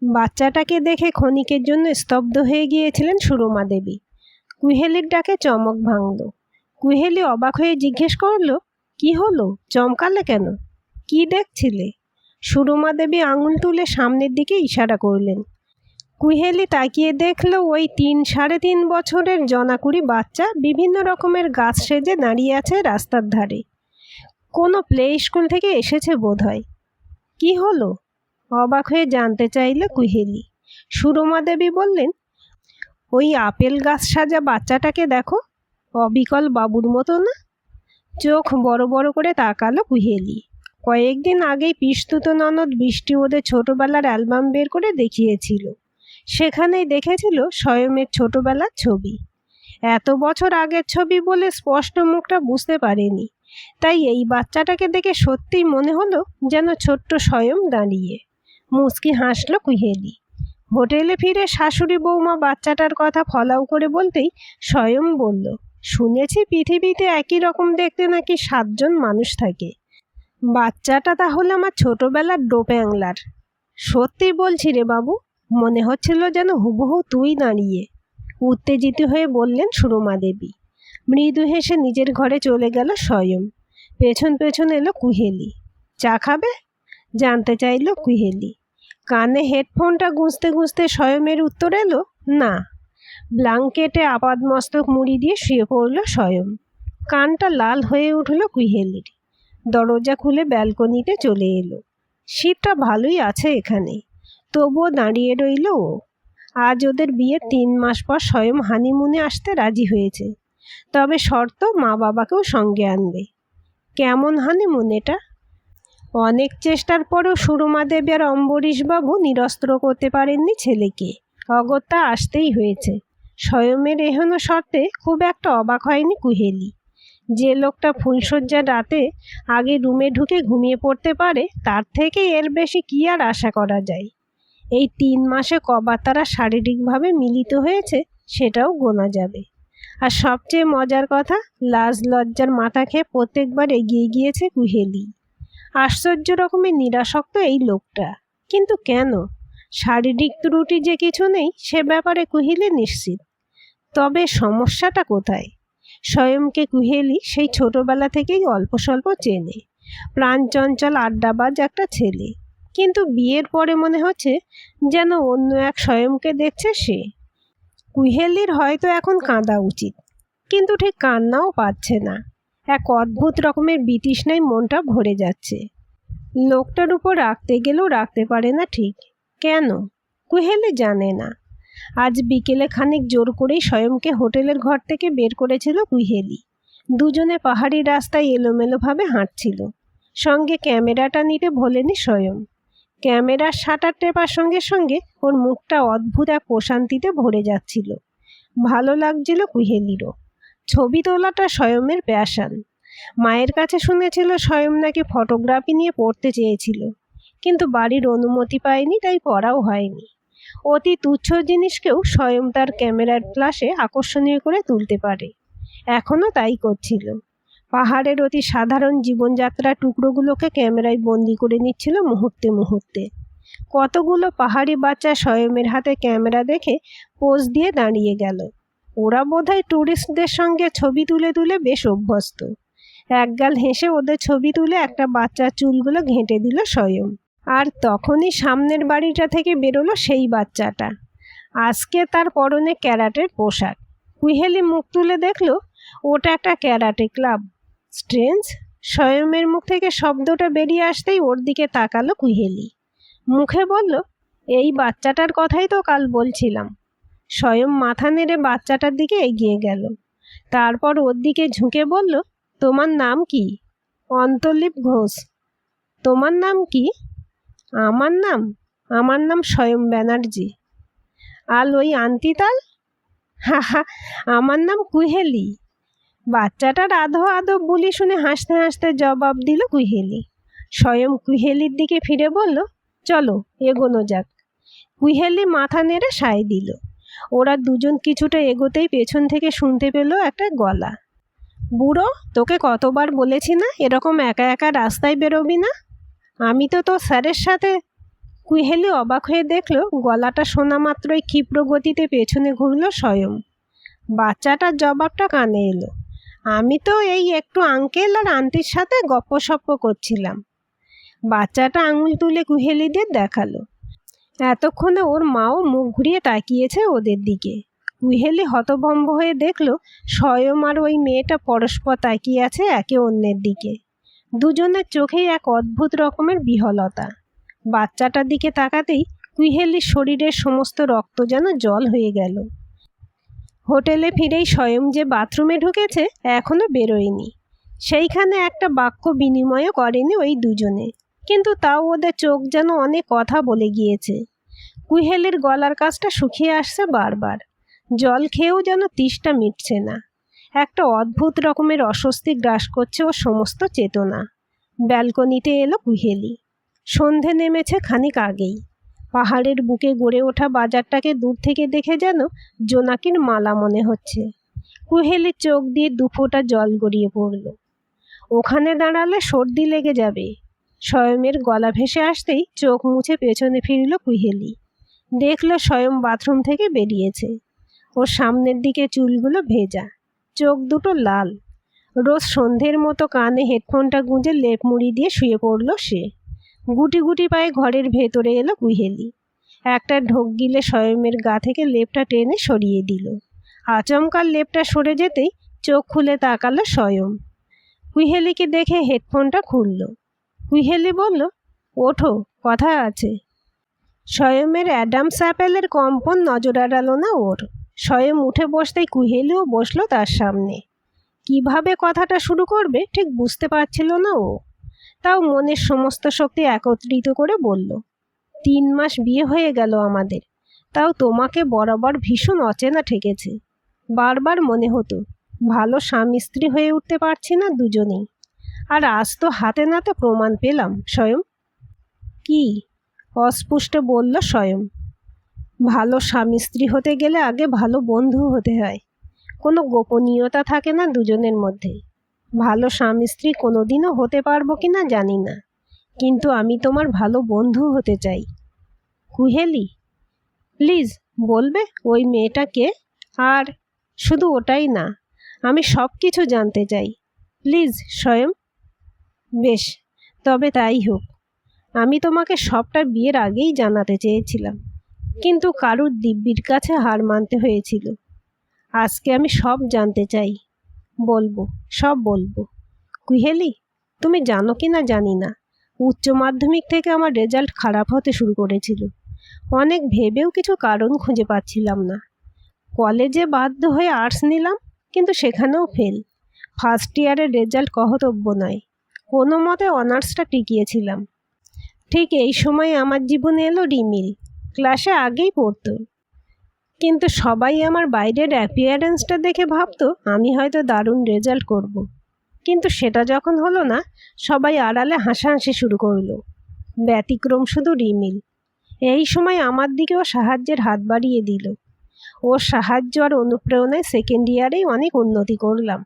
বাচ্চাটাকে দেখে ক্ষণিকের জন্য স্তব্ধ হয়ে গিয়েছিলেন সুরমা দেবী। কুহেলির ডাকে চমক ভাঙল। কুহেলি অবাক হয়ে জিজ্ঞেস করল, কি হলো, চমকালে কেন? কি দেখছিলে? সুরমা দেবী আঙুল তুলে সামনের দিকে ইশারা করলেন। কুহেলি তাকিয়ে দেখল ওই 3-3.5 বছরের জনাকুড়ি বাচ্চা বিভিন্ন রকমের গাছ সেজে দাঁড়িয়ে আছে রাস্তার ধারে। কোনো প্লে স্কুল থেকে এসেছে বোধহয়। কি হলো? অবাক হয়ে জানতে চাইল কুহেলি। সুরমা দেবী বললেন, ওই আপেল গাছ সাজা বাচ্চাটাকে দেখো, অবিকল বাবুর মতো না? চোখ বড় বড় করে তাকালো কুহেলি। কয়েকদিন আগেই পিসতুত ননদ বৃষ্টি ওদের ছোটবেলার অ্যালবাম বের করে দেখিয়েছিল। সেখানেই দেখেছিল স্বয়মের ছোটবেলার ছবি। এত বছর আগের ছবি বলে স্পষ্ট মুখটা বুঝতে পারেনি, তাই এই বাচ্চাটাকে দেখে সত্যিই মনে হলো যেন ছোট্ট স্বয়ম দাঁড়িয়ে। মুচকি হাসল কুহেলি। হোটেলে ফিরে শাশুড়ি বৌমা বাচ্চাটার কথা ফলাও করে বলতেই স্বয়ং বলল, শুনেছি পৃথিবীতে একই রকম দেখতে নাকি 7 জন মানুষ থাকে। বাচ্চাটা তাহলে আমার ছোটবেলার ডোপ্যাংলার। সত্যি বলছি রে বাবু, মনে হচ্ছিল যেন হুবহু তুই দাঁড়িয়ে। উত্তেজিত হয়ে বললেন সুরমা দেবী। মৃদু হেসে নিজের ঘরে চলে গেল স্বয়ং। পেছন পেছন এলো কুহেলি। চা খাবে? জানতে চাইল কুহেলি। কানে হেডফোনটা গুঁজতে গুঁজতে স্বয়মের উত্তর এলো, না। ব্ল্যাঙ্কেটে আপাদমস্তক মুড়ি দিয়ে শুয়ে পড়ল স্বয়ং। কানটা লাল হয়ে উঠল কুহেলির। দরজা খুলে ব্যালকনিতে চলে এলো। শীতটা ভালোই আছে এখানে, তবুও দাঁড়িয়ে রইল ও। আজ ওদের বিয়ের 3 মাস পর স্বয়ং হানিমুনে আসতে রাজি হয়েছে, তবে শর্ত মা বাবাকেও সঙ্গে আনবে। কেমন হানিমুন এটা? অনেক চেষ্টার পরেও সুরমা দেবী আর অম্বরীশবাবু নিরস্ত্র করতে পারেননি ছেলেকে। অগত্যা আসতেই হয়েছে। স্বয়মের এহেন শর্তে খুব একটা অবাক হয়নি কুহেলি। যে লোকটা ফুলশয্যার রাতে আগে রুমে ঢুকে ঘুমিয়ে পড়তে পারে, তার থেকে এর বেশি কি আর আশা করা যায়? এই 3 মাসে কবার তারা শারীরিকভাবে মিলিত হয়েছে সেটাও গোনা যাবে। আর সবচেয়ে মজার কথা, লাজ লজ্জার মাথা খেয়ে প্রত্যেকবার এগিয়ে গিয়েছে কুহেলি। আশ্চর্য রকমের নিরাসক্ত এই লোকটা, কিন্তু কেন? শারীরিক ত্রুটি যে কিছু নেই সে ব্যাপারে কুহেলি নিশ্চিত। তবে সমস্যাটা কোথায়? স্বয়ংকে কুহেলি সেই ছোটবেলা থেকেই অল্প স্বল্প চেনে। প্রাণচঞ্চল আড্ডাবাজ একটা ছেলে, কিন্তু বিয়ের পরে মনে হচ্ছে যেন অন্য এক স্বয়ংকে দেখছে সে। কুহেলির হয়তো এখন কাঁদা উচিত, কিন্তু ঠিক কান্নাও পাচ্ছে না। এক অদ্ভুত রকমের বিতৃষ্ণায় মনটা ভরে যাচ্ছে। লোকটার উপর রাখতে গেলেও রাখতে পারে না ঠিক। কেন? কুহেলি জানে না। আজ বিকেলে খানিক জোর করেই স্বয়ংকে হোটেলের ঘর থেকে বের করেছিল কুহেলি। দুজনে পাহাড়ি রাস্তায় এলোমেলোভাবে হাঁটছিল। সঙ্গে ক্যামেরাটা নিতে ভোলেনি স্বয়ং। ক্যামেরার শাটার টেপার সঙ্গে সঙ্গে ওর মুখটা অদ্ভুত এক প্রশান্তিতে ভরে যাচ্ছিল। ভালো লাগছিল কুহেলিরও। ছবি তোলাটা স্বয়মের প্যাশান। মায়ের কাছে শুনেছিল স্বয়ং নাকি ফটোগ্রাফি নিয়ে পড়তে চেয়েছিল, কিন্তু বাড়ির অনুমতি পায়নি, তাই পড়াও হয়নি। অতি তুচ্ছ জিনিসকেও স্বয়ং তার ক্যামেরার ফ্ল্যাশে আকর্ষণীয় করে তুলতে পারে। এখনও তাই করছিল। পাহাড়ের অতি সাধারণ জীবনযাত্রার টুকরোগুলোকে ক্যামেরায় বন্দি করে নিচ্ছিল মুহূর্তে মুহূর্তে। কতগুলো পাহাড়ি বাচ্চা স্বয়মের হাতে ক্যামেরা দেখে পোজ দিয়ে দাঁড়িয়ে গেল। ওরা বোধহয় ট্যুরিস্টদের সঙ্গে ছবি তুলে তুলে বেশ অভ্যস্ত। একগাল হেসে ওদের ছবি তুলে একটা বাচ্চার চুলগুলো ঘেঁটে দিল স্বয়ং। আর তখনই সামনের বাড়িটা থেকে বেরোলো সেই বাচ্চাটা। আজকে তার পরনে ক্যারাটের পোশাক। কুহেলি মুখ তুলে দেখল ওটা একটা ক্যারাটে ক্লাব। স্ট্রেঞ্জ। স্বয়মের মুখ থেকে শব্দটা বেরিয়ে আসতেই ওর দিকে তাকালো কুহেলি। মুখে বলল, এই বাচ্চাটার কথাই তো কাল বলছিলাম। স্বয়ং মাথা নেড়ে বাচ্চাটার দিকে এগিয়ে গেল। তারপর ওর দিকে ঝুঁকে বলল, তোমার নাম কি? অন্তর্লীপ ঘোষ। তোমার নাম কি? আমার নাম স্বয়ং ব্যানার্জি। আর ওই আন্তিতাল? হা, আমার নাম কুহেলি। বাচ্চাটার আধো আধো বুলি শুনে হাসতে হাসতে জবাব দিল কুহেলি। স্বয়ং কুহেলির দিকে ফিরে বলল, চলো এগোনো যাক। কুহেলি মাথা নেড়ে সায় দিল। ওরা দুজন কিছুটা এগোতেই পেছন থেকে শুনতে পেল একটা গলা। বুড়ো, তোকে কতবার বলেছি না এরকম একা একা রাস্তায় বেরোবি না? আমি তো তোর স্যারের সাথে। কুহেলি অবাক হয়ে দেখল গলাটা শোনা মাত্রই ক্ষিপ্র গতিতে পেছনে ঘুরল স্বয়ং। বাচ্চাটার জবাবটা কানে এলো, আমি তো এই একটু আঙ্কেল আর আন্টির সাথে গপ্পসপ্প করছিলাম। বাচ্চাটা আঙুল তুলে কুহেলিদের দেখালো। এতক্ষণে ওর মাও মুখ ঘুরিয়ে তাকিয়েছে ওদের দিকে। কুহেলি হতভম্ব হয়ে দেখল স্বয়ং আর ওই মেয়েটা পরস্পর তাকিয়ে আছে একে অন্যের দিকে। দুজনের চোখেই এক অদ্ভুত রকমের বিহ্বলতা। বাচ্চাটার দিকে তাকাতেই কুহেলির শরীরের সমস্ত রক্ত যেন জল হয়ে গেল। হোটেলে ফিরেই স্বয়ং যে বাথরুমে ঢুকেছে এখনো বেরোয়নি। সেইখানে একটা বাক্য বিনিময়ও করেনি ওই দুজনে, কিন্তু তাও ওদের চোখ যেন অনেক কথা বলে গিয়েছে। কুহেলির গলার কাছটা শুকিয়ে আসছে বারবার, জল খেয়েও যেন তৃষ্ণা মিটছে না। একটা অদ্ভুত রকমের অস্বস্তি গ্রাস করছে ওর সমস্ত চেতনা। ব্যালকনিতে এলো কুহেলি। সন্ধে নেমেছে খানিক আগেই। পাহাড়ের বুকে গড়ে ওঠা বাজারটাকে দূর থেকে দেখে যেন জোনাকির মালা মনে হচ্ছে। কুহেলির চোখ দিয়ে দুফোঁটা জল গড়িয়ে পড়ল। ওখানে দাঁড়ালে সর্দি লেগে যাবে। স্বয়মের গলা ভেসে আসতেই চোখ মুছে পেছনে ফিরল কুহেলি। দেখল স্বয়ং বাথরুম থেকে বেরিয়েছে। ওর সামনের দিকে চুলগুলো ভেজা, চোখ দুটো লাল। রোজ সন্ধ্যের মতো কানে হেডফোনটা গুঁজে লেপ মুড়ি দিয়ে শুয়ে পড়ল সে। গুটি গুটি পায়ে ঘরের ভেতরে এলো কুহেলি। একটা ঢোক গিলে স্বয়মের গা থেকে লেপটা টেনে সরিয়ে দিল। আচমকা লেপটা সরে যেতেই চোখ খুলে তাকালো স্বয়ং। কুহেলিকে দেখে হেডফোনটা খুলল। কুহেলি বলল, ওঠো, কথা আছে। স্বয়মের অ্যাডামস অ্যাপেলের কম্পন নজর এড়ালো না ওর। স্বয়ং উঠে বসতেই কুহেলিও বসলো তার সামনে। কিভাবে কথাটা শুরু করবে ঠিক বুঝতে পারছিল না ও। তাও মনের সমস্ত শক্তি একত্রিত করে বলল, 3 মাস বিয়ে হয়ে গেল আমাদের, তাও তোমাকে বরাবর ভীষণ অচেনা ঠেকেছে। বারবার মনে হতো ভালো স্বামী স্ত্রী হয়ে উঠতে পারছি না দুজনেই। আর আজ তো হাতে নাতে প্রমাণ পেলাম স্বয়ং। কি? অস্পষ্ট বলল স্বয়ং। ভালো স্বামী স্ত্রী হতে গেলে আগে ভালো বন্ধু হতে হয়। কোনো গোপনীয়তা থাকে না দুজনের মধ্যে। ভালো স্বামী স্ত্রী কোনোদিনও হতে পারবো কিনা জানি না, কিন্তু আমি তোমার ভালো বন্ধু হতে চাই। কুহেলি, প্লিজ বলবে ওই মেয়েটা কে? আর শুধু ওটাই না, আমি সব কিছু জানতে চাই, প্লিজ স্বয়ং। বেশ, তবে তাই হোক। আমি তোমাকে সবটা বিয়ের আগেই জানাতে চেয়েছিলাম, কিন্তু কারুর দিব্যির কাছে হার মানতে হয়েছিল। আজকে আমি সব জানতে চাই, বলবো, সব বলবো। কুহেলি, তুমি জানো কি না জানি না, উচ্চ মাধ্যমিক থেকে আমার রেজাল্ট খারাপ হতে শুরু করেছিল। অনেক ভেবেও কিছু কারণ খুঁজে পাচ্ছিলাম না। কলেজে বাধ্য হয়ে আর্টস নিলাম, কিন্তু সেখানেও ফেল। ফার্স্ট ইয়ারের রেজাল্ট কহতব্য নয়, কোনো মতে অনার্সটা টিকিয়েছিলাম। ঠিক এই সময় আমার জীবনে এলো রিমিল। ক্লাসে আগেই পড়তো, কিন্তু সবাই আমার বাইরের অ্যাপিয়ারেন্সটা দেখে ভাবতো আমি হয়তো দারুণ রেজাল্ট করব। কিন্তু সেটা যখন হলো না, সবাই আড়ালে হাসাহাসি শুরু করলো। ব্যতিক্রম শুধু রিমিল। এই সময় আমার দিকেও সাহায্যের হাত বাড়িয়ে দিল। ওর সাহায্য আর অনুপ্রেরণায় সেকেন্ড ইয়ারেই অনেক উন্নতি করলাম।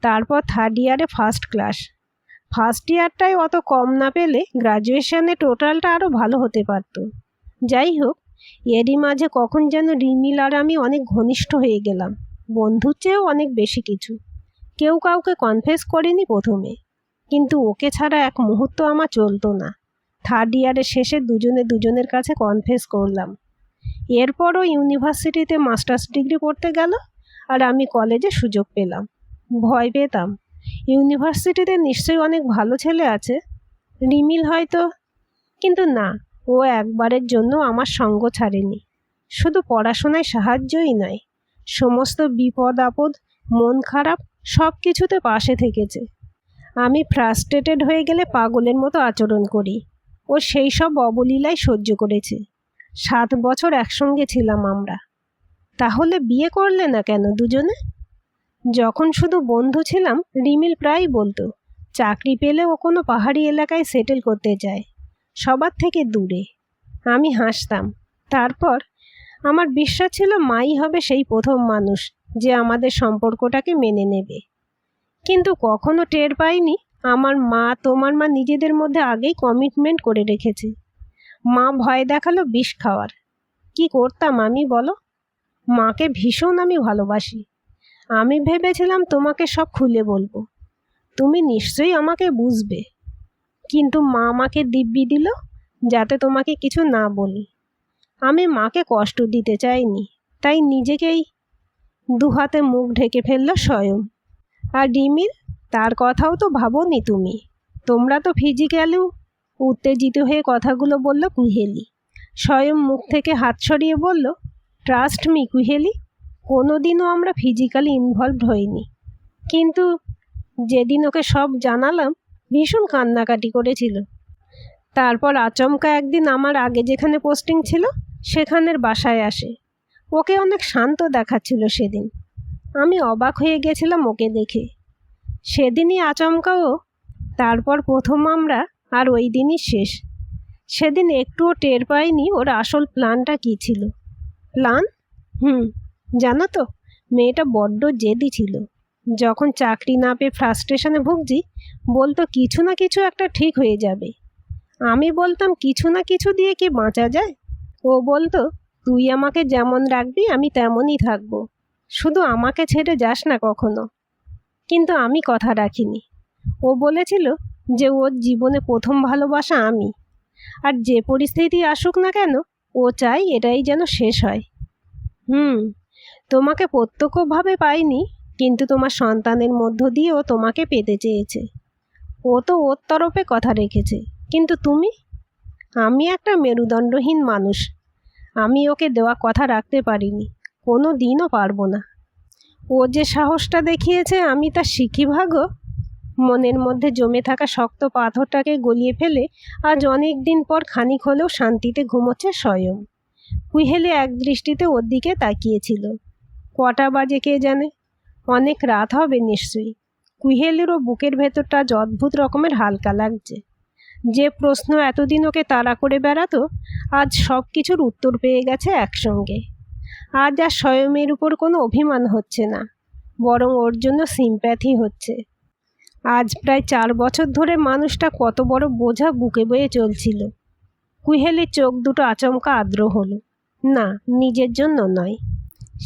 তারপর থার্ড ইয়ারে ফার্স্ট ক্লাস। ফার্স্ট ইয়ারটাই অত কম না পেলে গ্র্যাজুয়েশনে টোটালটা আরও ভালো হতে পারত। যাই হোক, এরই মাঝে কখন যেন রিমিল আর আমি অনেক ঘনিষ্ঠ হয়ে গেলাম, বন্ধুর চেয়েও অনেক বেশি কিছু। কেউ কাউকে কনফেস করেনি প্রথমে, কিন্তু ওকে ছাড়া এক মুহূর্ত আমার চলতো না। থার্ড ইয়ারের শেষে দুজনে দুজনের কাছে কনফেস করলাম। এরপরও ইউনিভার্সিটিতে মাস্টার্স ডিগ্রি করতে গেল, আর আমি কলেজে সুযোগ পেলাম। ভয় পেতাম, ইউনিভার্সিটিতে নিশ্চয়ই অনেক ভালো ছেলে আছে, রিমিল হয়তো। কিন্তু না, ও একবারের জন্য আমার সঙ্গ ছাড়েনি। শুধু পড়াশোনায় সাহায্যই নয়, সমস্ত বিপদ আপদ, মন খারাপ সব কিছুতে পাশে থেকেছে। আমি ফ্রাস্ট্রেটেড হয়ে গেলে পাগলের মতো আচরণ করি, ও সেই সব অবলীলায় সহ্য করেছে। 7 বছর একসঙ্গে ছিলাম আমরা। তাহলে বিয়ে করলে না কেন দুজনে? যখন শুধু বন্ধু ছিলাম, রিমিল প্রায়ই বলতো চাকরি পেলে ও কোনো পাহাড়ি এলাকায় সেটেল করতে চায়, সবার থেকে দূরে। আমি হাসতাম। তারপর আমার বিশ্বাস ছিল মাই হবে সেই প্রথম মানুষ যে আমাদের সম্পর্কটাকে মেনে নেবে। কিন্তু কখনো টের পাইনি আমার মা, তোমার মা নিজেদের মধ্যে আগেই কমিটমেন্ট করে রেখেছে। মা ভয় দেখালো বিষ খাওয়ার। কি করতাম আমি বলো? মাকে ভীষণ আমি ভালোবাসি। আমি ভেবেছিলাম তোমাকে সব খুলে বলবো, তুমি নিশ্চয়ই আমাকে বুঝবে। কিন্তু মা আমাকে দিব্যি দিল যাতে তোমাকে কিছু না বলি। আমি মাকে কষ্ট দিতে চাইনি, তাই নিজেকেই দুহাতে মুখ ঢেকে ফেলল স্বয়ং। আর রিমির, তার কথাও তো ভাবোনি তুমি। তোমরা তো ফিজিক্যালিও উত্তেজিত হয়ে কথাগুলো বলল কুহেলি। স্বয়ং মুখ থেকে হাত সরিয়ে বলল, ট্রাস্ট মি কুহেলি, কোনোদিনও আমরা ফিজিক্যালি ইনভলভড হইনি। কিন্তু যেদিন ওকে সব জানালাম ভীষণ কান্নাকাটি করেছিল। তারপর আচমকা একদিন আমার আগে যেখানে পোস্টিং ছিল সেখানের বাসায় আসে। ওকে অনেক শান্ত দেখাচ্ছিল সেদিন। আমি অবাক হয়ে গেছিলাম ওকে দেখে। সেদিনই আচমকাও। তারপর প্রথম আমরা, আর ওই দিনই শেষ। সেদিন একটুও টের পাইনি ওর আসল প্ল্যানটা কী ছিল। প্ল্যান? জানো তো, মেয়েটা বড্ড জেদি ছিল। যখন চাকরি না পেয়ে ফ্রাস্ট্রেশনে ভুগছি বলতো কিছু না কিছু একটা ঠিক হয়ে যাবে। আমি বলতাম কিছু না কিছু দিয়ে কি বাঁচা যায়? ও বলতো, তুই আমাকে যেমন রাখবি আমি তেমনই থাকবো, শুধু আমাকে ছেড়ে যাস না কখনো। কিন্তু আমি কথা রাখিনি। ও বলেছিল যে ওর জীবনে প্রথম ভালোবাসা আমি, আর যে পরিস্থিতি আসুক না কেন ও চাই এটাই যেন শেষ হয়। তোমাকে প্রত্যক্ষভাবে পাইনি, কিন্তু তোমার সন্তানের মধ্য দিয়েও তোমাকে পেতে চেয়েছে। ও তো ওর তরফে কথা রেখেছে, কিন্তু তুমি? আমি একটা মেরুদণ্ডহীন মানুষ, আমি ওকে দেওয়া কথা রাখতে পারিনি, কোনো দিনও পারবো না। ও যে সাহসটা দেখিয়েছে আমি তা শিখি ভাগো। মনের মধ্যে জমে থাকা শক্ত পাথরটাকে গলিয়ে ফেলে আজ অনেক দিন পর খানিক হলেও শান্তিতে ঘুমোচ্ছে স্বয়ং। কুহেলি এক দৃষ্টিতে ওর দিকে তাকিয়েছিল। কটা বাজে কে জানে, অনেক রাত হবে নিশ্চয়ই। কুহেলিরও বুকের ভেতরটা আজ অদ্ভুত রকমের হালকা লাগছে। যে প্রশ্ন এতদিন ওকে তাড়া করে বেড়াতো আজ সব কিছুর উত্তর পেয়ে গেছে একসঙ্গে। আজ আর স্বয়মের উপর কোনো অভিমান হচ্ছে না, বরং ওর জন্য সিম্প্যাথি হচ্ছে। আজ প্রায় 4 বছর ধরে মানুষটা কত বড় বোঝা বুকে বয়ে চলছিল। কুহেলির চোখ দুটো আচমকা আর্দ্র হলো। না, নিজের জন্য নয়,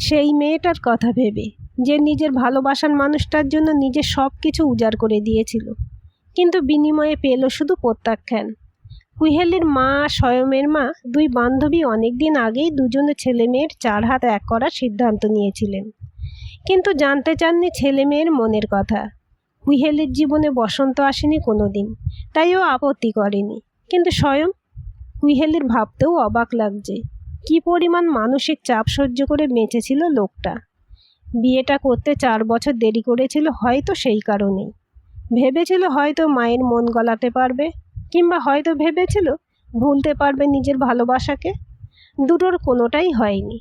সেই মেয়েটার কথা ভেবে যে নিজের ভালোবাসার মানুষটার জন্য নিজের সব কিছু উজাড় করে দিয়েছিল, কিন্তু বিনিময়ে পেল শুধু প্রত্যাখ্যান। কুহেলির মা, স্বয়মের মা, দুই বান্ধবী অনেক দিন আগেই দুজনে ছেলে মেয়ের 4 হাত এক করার সিদ্ধান্ত নিয়েছিলেন, কিন্তু জানতে চাননি ছেলে মেয়ের মনের কথা। কুহেলির জীবনে বসন্ত আসেনি কোনো দিন, তাই ও আপত্তি করেনি। কিন্তু স্বয়ং, কুহেলির ভাবতেও অবাক লাগছে কি পরিমাণ মানসিক চাপ সহ্য করে বেঁচেছিল লোকটা। বিয়েটা করতে 4 বছর দেরি করেছিল হয়তো সেই কারণেই। ভেবেছিল হয়তো মায়ের মন গলাতে পারবে, কিংবা হয়তো ভেবেছিল ভুলতে পারবে নিজের ভালোবাসাকে। দুটোর কোনোটাই হয়নি।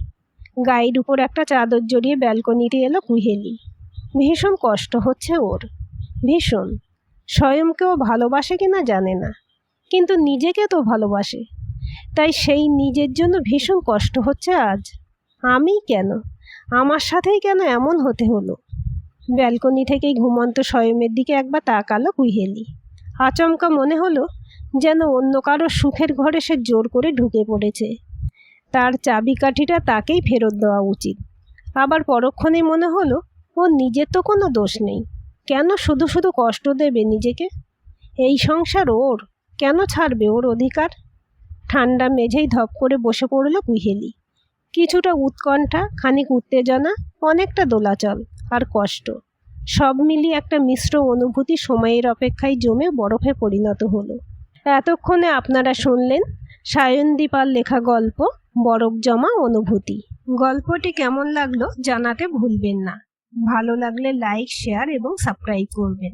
গায়ের উপর একটা চাদর জড়িয়ে ব্যালকনিতে এলো কুহেলি। ভীষণ কষ্ট হচ্ছে ওর, ভীষণ। স্বয়ংকেও ভালোবাসে কিনা জানে না, কিন্তু নিজেকে তো ভালোবাসে। তাই সেই নিজের জন্য ভীষণ কষ্ট হচ্ছে আজ। আমি কেন, আমার সাথেই কেন এমন হতে হলো? ব্যালকনি থেকেই ঘুমন্ত স্বয়মের দিকে একবার তাকালো কুহেলি। আচমকা মনে হলো যেন অন্য কারো সুখের ঘরে সে জোর করে ঢুকে পড়েছে। তার চাবিকাঠিটা তাকেই ফেরত দেওয়া উচিত। আবার পরক্ষণেই মনে হলো ও নিজের তো কোনো দোষ নেই, কেন শুধু শুধু কষ্ট দেবে নিজেকে? এই সংসার ওর, কেন ছাড়বে ওর অধিকার? ঠান্ডা মেঝেই ধপ করে বসে পড়ল কুহেলি। কিছুটা উৎকণ্ঠা, খানিক উত্তেজনা, অনেকটা দোলাচল আর কষ্ট, সব মিলিয়ে একটা মিশ্র অনুভূতি সময়ের অপেক্ষায় জমে বরফে পরিণত হলো। এতক্ষণে আপনারা শুনলেন সায়নদীপার লেখা গল্প বরফ জমা অনুভূতি। গল্পটি কেমন লাগলো জানাতে ভুলবেন না। ভালো লাগলে লাইক, শেয়ার এবং সাবস্ক্রাইব করবেন।